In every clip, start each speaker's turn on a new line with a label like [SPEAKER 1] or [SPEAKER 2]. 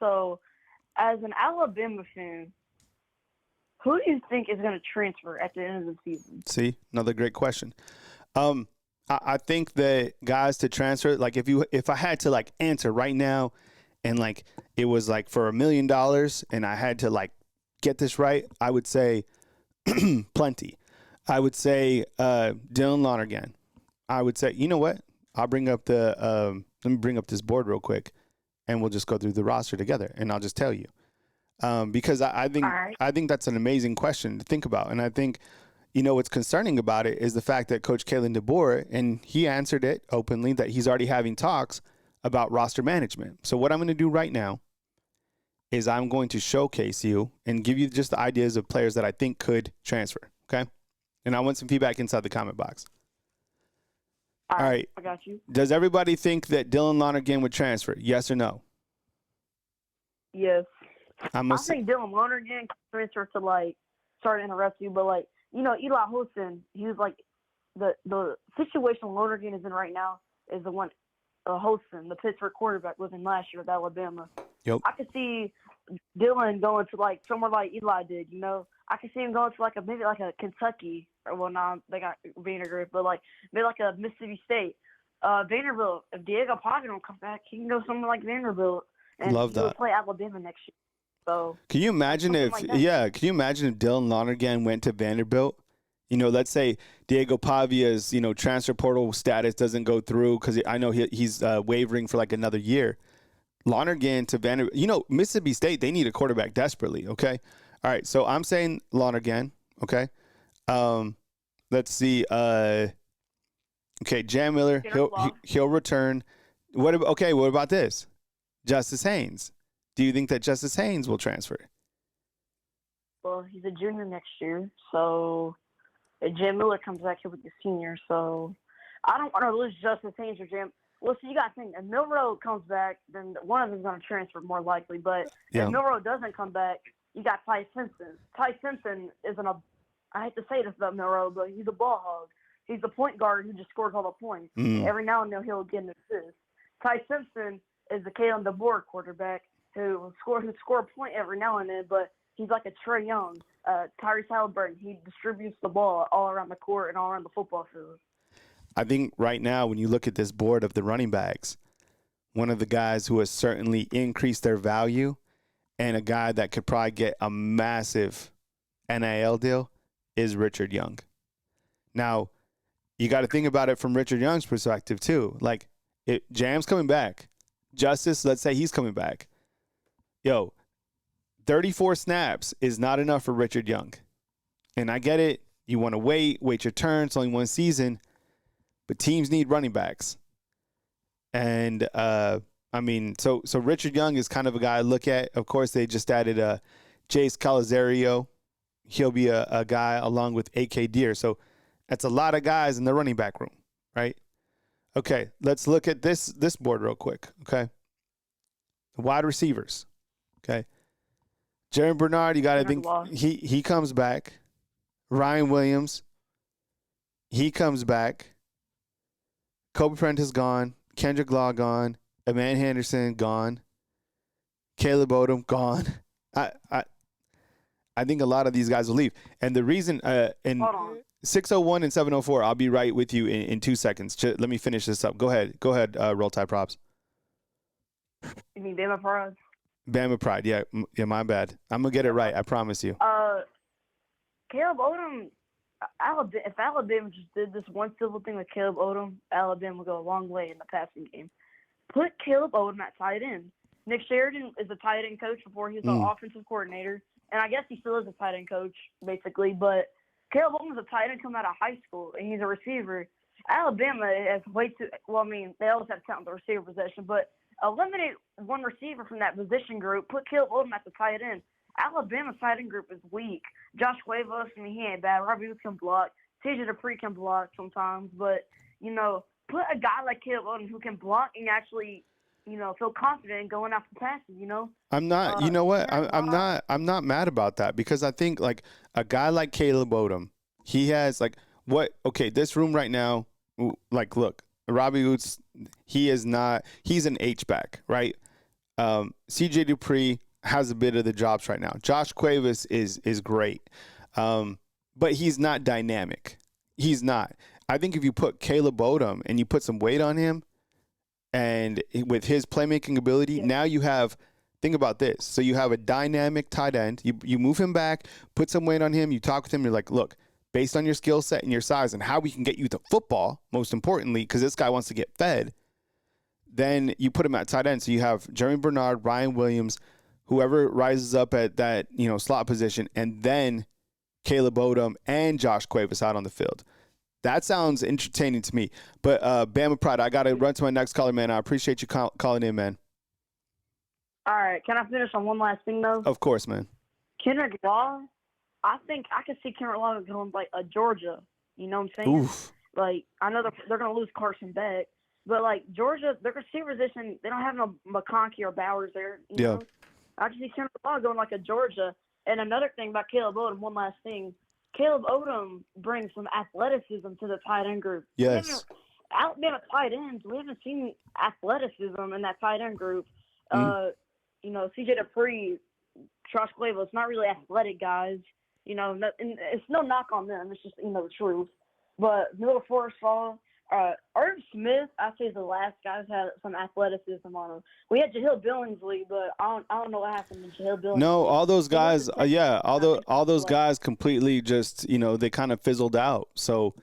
[SPEAKER 1] So, as an Alabama fan, who do you think is going to transfer at the end of the season?
[SPEAKER 2] See, another great question. I think that guys to transfer, like if I had to like answer right now, and like it was like for $1 million, and I had to like get this right, I would say plenty. I would say Dylan Lonergan. I would say, you know what? I'll bring up let me bring up this board real quick, and we'll just go through the roster together, and I'll just tell you. Because I think
[SPEAKER 1] All right.
[SPEAKER 2] I think that's an amazing question to think about, and I think what's concerning about it is the fact that Coach Kalen DeBoer, and he answered it openly that he's already having talks about roster management. So what I'm going to do right now is I'm going to showcase you and give you just the ideas of players that I think could transfer. Okay, and I want some feedback inside the comment box. All right.
[SPEAKER 1] I got you.
[SPEAKER 2] Does everybody think that Dylan Lonergan would transfer? Yes or no?
[SPEAKER 1] Yes.
[SPEAKER 2] I
[SPEAKER 1] think Dylan Lonergan can transfer to, like, sorry to interrupt you, but, like, Eli Holston, he was, like, the situation Lonergan is in right now is the one Holston, the Pittsburgh quarterback, was in last year with Alabama.
[SPEAKER 2] Yep.
[SPEAKER 1] I could see Dylan going to, like, somewhere like Eli did, I could see him going to, like, maybe like a Kentucky, or, well, now they got Vanderbilt, but, like, maybe like a Mississippi State. Vanderbilt, if Diego Pavia don't come back, he can go somewhere like Vanderbilt, and he'll play Alabama next year. So
[SPEAKER 2] can you imagine if can you imagine if Dylan Lonergan went to Vanderbilt? Let's say Diego Pavia's transfer portal status doesn't go through because I know he's wavering for like another year. Lonergan to Vanderbilt. Mississippi State, they need a quarterback desperately. Okay, all right. So I'm saying Lonergan. Okay, let's see. Okay, Jam Miller, he'll return. What about this? Justice Haynes. Do you think that Justice Haynes will transfer?
[SPEAKER 1] Well, he's a junior next year, so if Jam Miller comes back, he'll be a senior. So I don't want to lose Justice Haynes or Jam. Well, so you got to think, if Milroe comes back, then one of them is going to transfer more likely. But if Milroe doesn't come back, you got Ty Simpson. Ty Simpson isn't I hate to say this about Milroe, but he's a ball hog. He's the point guard who just scores all the points. Every now and then he'll get an assist. Ty Simpson is the Kalen DeBoer quarterback who score a point every now and then, but he's like a Trae Young, Tyrese Halliburton. He distributes the ball all around the court and all around the football field.
[SPEAKER 2] I think right now when you look at this board of the running backs, one of the guys who has certainly increased their value and a guy that could probably get a massive NIL deal is Richard Young. Now, you got to think about it from Richard Young's perspective too. Like, Jam's coming back. Justice, let's say he's coming back. 34 snaps is not enough for Richard Young. And I get it. You want to wait your turn. It's only one season. But teams need running backs. And, so Richard Young is kind of a guy I look at. Of course, they just added Jace Calazario. He'll be a guy along with A.K. Deere. So that's a lot of guys in the running back room, right? Okay, let's look at this board real quick, okay? The wide receivers, okay? Jerry Bernard, you got to think he comes back. Ryan Williams, he comes back. Kobe Prentice gone. Kendrick Law gone. Eman Henderson gone. Caleb Odom gone. I think a lot of these guys will leave. And the reason in 601 and 704, I'll be right with you in 2 seconds. Let me finish this up. Go ahead, Roll Tide Props.
[SPEAKER 1] You mean Bama Pride?
[SPEAKER 2] Bama Pride, yeah, my bad. I'm going to get it right, I promise you.
[SPEAKER 1] Caleb Odom, if Alabama just did this one simple thing with Caleb Odom, Alabama would go a long way in the passing game. Put Caleb Odom at tight end. Nick Sheridan is a tight end coach before he was an offensive coordinator, and I guess he still is a tight end coach, basically, but Caleb Odom was a tight end coming out of high school, and he's a receiver. Alabama has way too – well, I mean, they always have talent at the receiver position, but eliminate one receiver from that position group, put Caleb Odom at the tight end. Alabama's tight end group is weak. Josh Cuevas, I mean, he ain't bad. Robbie Woods can block. TJ Dupree can block sometimes, but, put a guy like Caleb Odom who can block and actually – feel confident in going after passes,
[SPEAKER 2] I'm not, I'm not mad about that because I think like a guy like Caleb Odom, he has this room right now, like, look, Robbie Woods, he's an H-back, right? CJ Dupree has a bit of the drops right now. Josh Cuevas is great, but he's not dynamic. He's not. I think if you put Caleb Odom and you put some weight on him, and with his playmaking ability, now you have. Think about this. So you have a dynamic tight end. You move him back, put some weight on him. You talk with him. You're like, look, based on your skill set and your size and how we can get you the football, most importantly, because this guy wants to get fed. Then you put him at tight end. So you have Jeremy Bernard, Ryan Williams, whoever rises up at that slot position, and then Caleb Odom and Josh Cuevas out on the field. That sounds entertaining to me. But Bama Pride, I got to run to my next caller, man. I appreciate you calling in, man.
[SPEAKER 1] All right. Can I finish on one last thing, though?
[SPEAKER 2] Of course, man.
[SPEAKER 1] Kendrick Law, I think I can see Kendrick Law going like a Georgia. You know what I'm saying?
[SPEAKER 2] Oof.
[SPEAKER 1] Like, I know they're going to lose Carson Beck. But, like, Georgia, their receiver position, they don't have no McConkey or Bowers there. You know? I just see Kendrick Law going like a Georgia. And another thing about Caleb Odom, one last thing. Caleb Odom brings some athleticism to the tight end group.
[SPEAKER 2] Yes.
[SPEAKER 1] Alabama tight ends, we haven't seen athleticism in that tight end group. CJ Dupree, Josh Cuevas, not really athletic guys. And it's no knock on them. It's just, the truth. But Miller Forrest-Fall, Irv Smith, I say, is the last guy who's had some athleticism on him. We had Jahlil Billingsley, but I don't know what happened to Jahlil Billingsley.
[SPEAKER 2] No, all those guys, all those guys completely just, they kind of fizzled out. So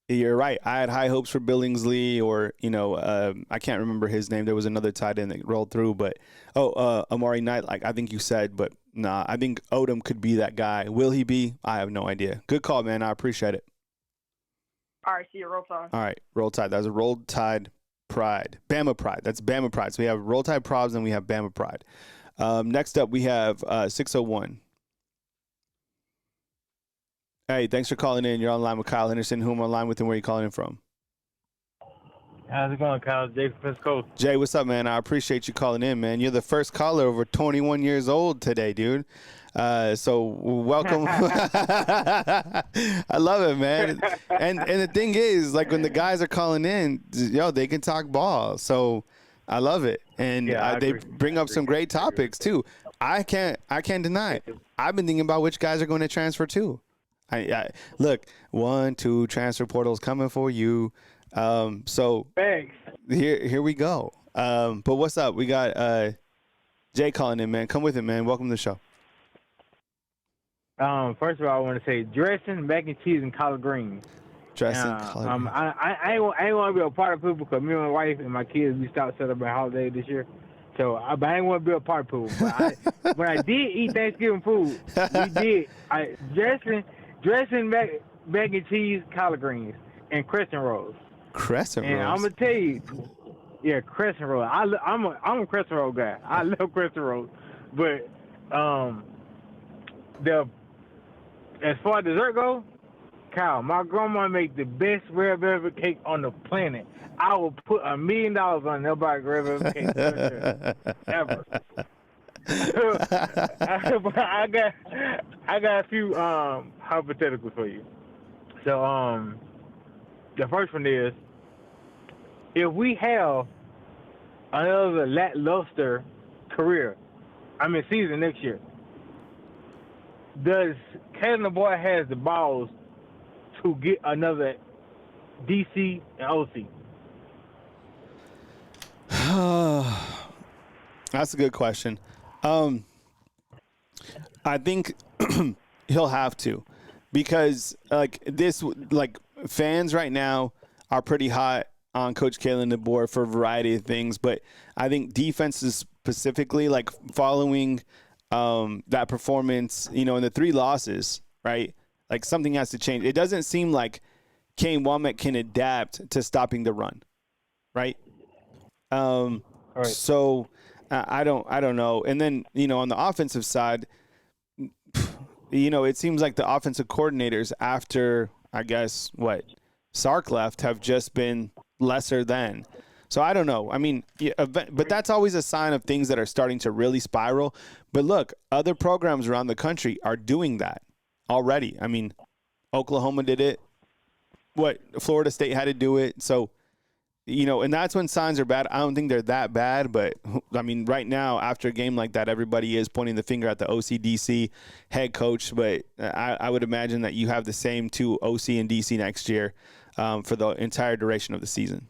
[SPEAKER 2] you're right. I had high hopes for Billingsley, or I can't remember his name. There was another tight end that rolled through, but Amari Knight, like I think you said, but nah, I think Odom could be that guy. Will he be? I have no idea. Good call, man. I appreciate it.
[SPEAKER 1] All right, see you. Roll Tide.
[SPEAKER 2] All right, Roll Tide. That was a Roll Tide Pride. Bama Pride. That's Bama Pride. So we have Roll Tide Probs and we have Bama Pride. Next up, we have 601. Hey, thanks for calling in. You're online with Kyle Henderson. Who am I online with and where are you calling in from?
[SPEAKER 3] How's it going, Kyle? Jay from Pensacola.
[SPEAKER 2] Jay, what's up, man? I appreciate you calling in, man. You're the first caller over 21 years old today, dude. So welcome. I love it, man. And the thing is, like when the guys are calling in, they can talk ball. So I love it, and they bring up some great topics too. I can't deny it. I've been thinking about which guys are going to transfer too. I look, 1, 2 transfer portals coming for you. So
[SPEAKER 3] thanks.
[SPEAKER 2] Here we go. But what's up? We got Jay calling in, man. Come with it, man. Welcome to the show.
[SPEAKER 3] First of all, I want to say dressing, mac and cheese, and collard greens.
[SPEAKER 2] Dressing, collard greens.
[SPEAKER 3] I ain't want to be a part of people because me and my wife and my kids, we stopped celebrating holiday this year. So I ain't want to be a part of people. But when I did eat Thanksgiving food, dressing, mac and cheese, collard greens, and crescent rolls.
[SPEAKER 2] Crescent rolls.
[SPEAKER 3] And I'm gonna tell you, crescent rolls. I'm a crescent roll guy. I love crescent rolls, but as far as dessert goes, Kyle, my grandma make the best red velvet cake on the planet. I will put $1 million on nobody red velvet cake ever. I got a few hypotheticals for you. So the first one is, if we have another lackluster season next year, does Kevin Boy has the balls to get another DC and OC?
[SPEAKER 2] That's a good question. I think he'll have to, because fans right now are pretty hot on Coach Kalen DeBoer for a variety of things, but I think defenses specifically, like following that performance, in the 3 losses, right? Like something has to change. It doesn't seem like Kane Womack can adapt to stopping the run, right? So I don't know. And then, on the offensive side, it seems like the offensive coordinators after, I guess, Sark left have just been lesser than. So I don't know. I mean, but that's always a sign of things that are starting to really spiral. But look, other programs around the country are doing that already. I mean, Oklahoma did it. Florida State had to do it. So and that's when signs are bad. I don't think they're that bad, but I mean, right now, after a game like that, everybody is pointing the finger at the OC-DC head coach. But I would imagine that you have the same two OC and DC next year for the entire duration of the season.